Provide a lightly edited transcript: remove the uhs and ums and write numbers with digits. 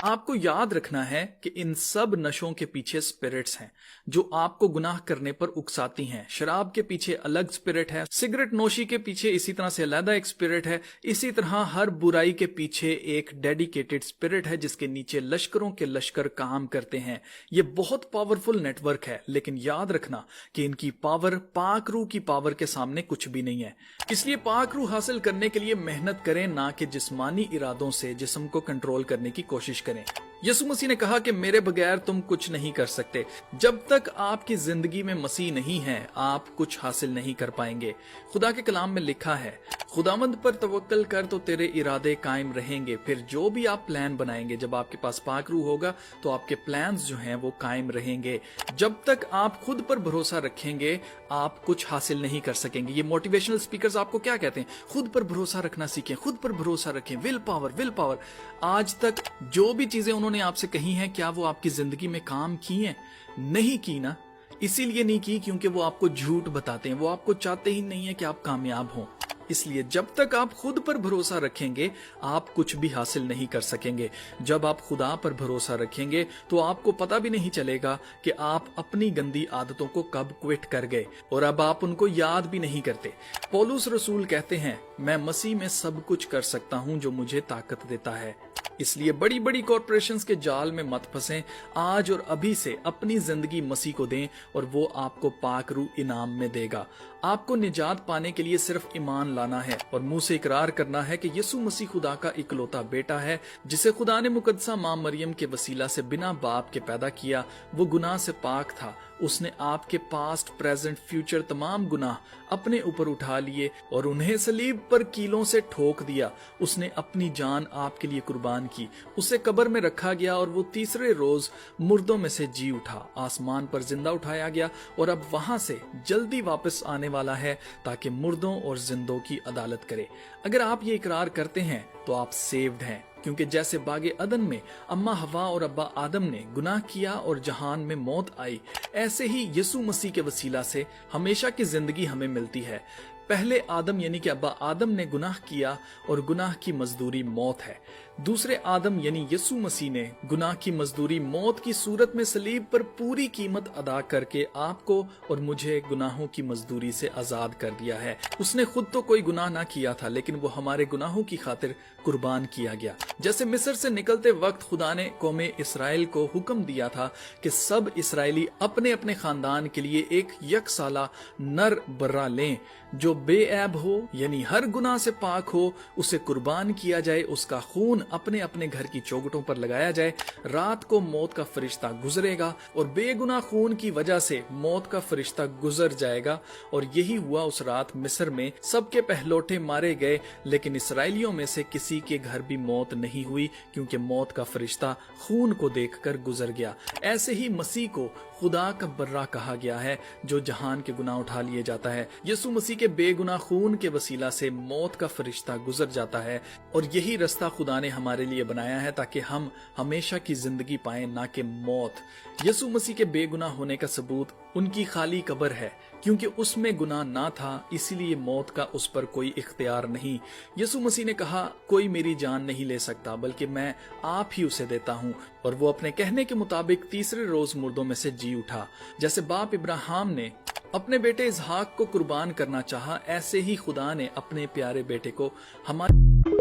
आपको याद रखना है कि इन सब नशों के पीछे स्पिरिट्स हैं जो आपको गुनाह करने पर उकसाती हैं। शराब के पीछे अलग स्पिरिट है, सिगरेट नोशी के पीछे इसी तरह से अलग एक स्पिरिट है, इसी तरह हर बुराई के पीछे एक डेडिकेटेड स्पिरिट है जिसके नीचे लश्करों के लश्कर काम करते हैं। ये बहुत पावरफुल नेटवर्क है, लेकिन याद रखना कि इनकी पावर पाक रूह की पावर के सामने कुछ भी नहीं है। इसलिए पाक रूह हासिल करने के लिए मेहनत करें, ना कि जिस्मानी इरादों से जिस्म को कंट्रोल करने की कोशिश करें। यीशु मसीह ने कहा कि मेरे बगैर तुम कुछ नहीं कर सकते। जब तक आपकी जिंदगी में मसीह नहीं है, आप कुछ हासिल नहीं कर पाएंगे। खुदा के कलाम में लिखा है, खुदावंद पर तवक्कल कर तो तेरे इरादे कायम रहेंगे। फिर जो भी आप प्लान बनाएंगे, जब आपके पास पाक रूह होगा तो आपके प्लान्स जो हैं वो कायम रहेंगे। जब तक आप खुद पर भरोसा रखेंगे, आप कुछ हासिल नहीं कर सकेंगे। ये मोटिवेशनल स्पीकर्स आपको क्या कहते हैं? खुद पर भरोसा रखना सीखें, खुद पर भरोसा रखें, विल पावर, विल पावर। आज तक जो भी चीजें उन्होंने आपसे कही हैं, क्या वो आपकी जिंदगी में काम की हैं? नहीं की ना। इसीलिए नहीं की क्योंकि वो आपको झूठ बताते हैं, वो आपको चाहते ही नहीं है कि आप कामयाब हों। इसलिए जब तक आप खुद पर भरोसा रखेंगे, आप कुछ भी हासिल नहीं कर सकेंगे। जब आप खुदा पर भरोसा रखेंगे तो आपको पता भी नहीं चलेगा कि आप अपनी गंदी आदतों को कब क्विट कर गए और अब आप उनको याद भी नहीं करते। पौलुस रसूल कहते हैं, मैं मसीह में सब कुछ कर सकता हूं जो मुझे ताकत देता है। इसलिए बड़ी बड़ी कॉरपोरेशंस के जाल में मत फंसें। आज और अभी से अपनी जिंदगी मसीह को दें और वो आपको पाक रूह इनाम में देगा। आपको निजात पाने के लिए सिर्फ ईमान लाना है और मुंह से इकरार करना है कि यीशु मसीह खुदा का इकलौता बेटा है, जिसे खुदा ने मुकद्दसा मां मरियम के वसीला से बिना बाप के पैदा किया। वो गुनाह से पाक था। उसने आपके पास्ट, प्रेजेंट, फ्यूचर तमाम गुनाह अपने ऊपर उठा लिए और उन्हें सलीब पर कीलों से ठोक दिया। उसने अपनी जान आपके लिए कुर्बान की। उसे कब्र में रखा गया और वो तीसरे रोज मुर्दों में से जी उठा, आसमान पर जिंदा उठाया गया और अब वहां से जल्दी वापस आने वाला है ताकि मुर्दों और जिंदों की अदालत करे। अगर आप ये इकरार करते हैं तो आप सेव्ड हैं, क्योंकि जैसे बागे अदन में अम्मा हवा और अब्बा आदम ने गुनाह किया और जहान में मौत आई, ऐसे ही यीशु मसीह के वसीला से हमेशा की जिंदगी हमें मिलती है। पहले आदम यानी कि अब्बा आदम ने गुनाह किया और गुनाह की मजदूरी मौत है। दूसरे आदम यानी यीशु मसीह ने गुनाह की मजदूरी मौत की सूरत में सलीब पर पूरी कीमत अदा करके आपको और मुझे गुनाहों की मजदूरी से आजाद कर दिया है। उसने खुद तो कोई गुनाह ना किया था, लेकिन वो हमारे गुनाहों की खातिर कुर्बान किया गया। जैसे मिस्र से निकलते वक्त खुदा ने कौमे इस्राएल को हुक्म दिया था कि सब इसराइली अपने अपने खानदान के लिए एक यकसाला नर बर्रा लें जो बेऐब हो, यानी हर गुनाह से पाक हो, उसे कुर्बान किया जाए, उसका खून अपने अपने घर की चौखटों पर लगाया जाए। रात को मौत का फरिश्ता गुजरेगा और बेगुनाह खून की वजह से मौत का फरिश्ता गुजर जाएगा। और यही हुआ उस रात। मिस्र में सबके पहलौठे मारे गए, लेकिन इसराइलियों में से किसी के घर भी मौत नहीं हुई, क्योंकि मौत का फरिश्ता खून को देखकर गुजर गया। ऐसे ही मसीह को खुदा का बर्रा कहा गया है, जो जहान के गुनाह उठा लिए जाता है। यीशु मसीह के बेगुनाह खून के वसीला से मौत का फरिश्ता गुजर जाता है और यही रास्ता खुदा ने हमारे लिए बनाया है ताकि हम हमेशा की जिंदगी पाएं, ना कि मौत। यीशु मसीह के बेगुनाह होने का सबूत उनकी खाली कब्र है, क्योंकि उसमें गुनाह ना था, इसीलिए मौत का उस पर कोई इख्तियार नहीं। यीशु मसीह ने कहा, कोई मेरी जान नहीं ले सकता, बल्कि मैं आप ही उसे देता हूँ। और वो अपने कहने के मुताबिक तीसरे रोज मुर्दों में से जी उठा। जैसे बाप इब्राहिम ने अपने बेटे इसहाक को कुर्बान करना चाहा, ऐसे ही खुदा ने अपने प्यारे बेटे को हमारे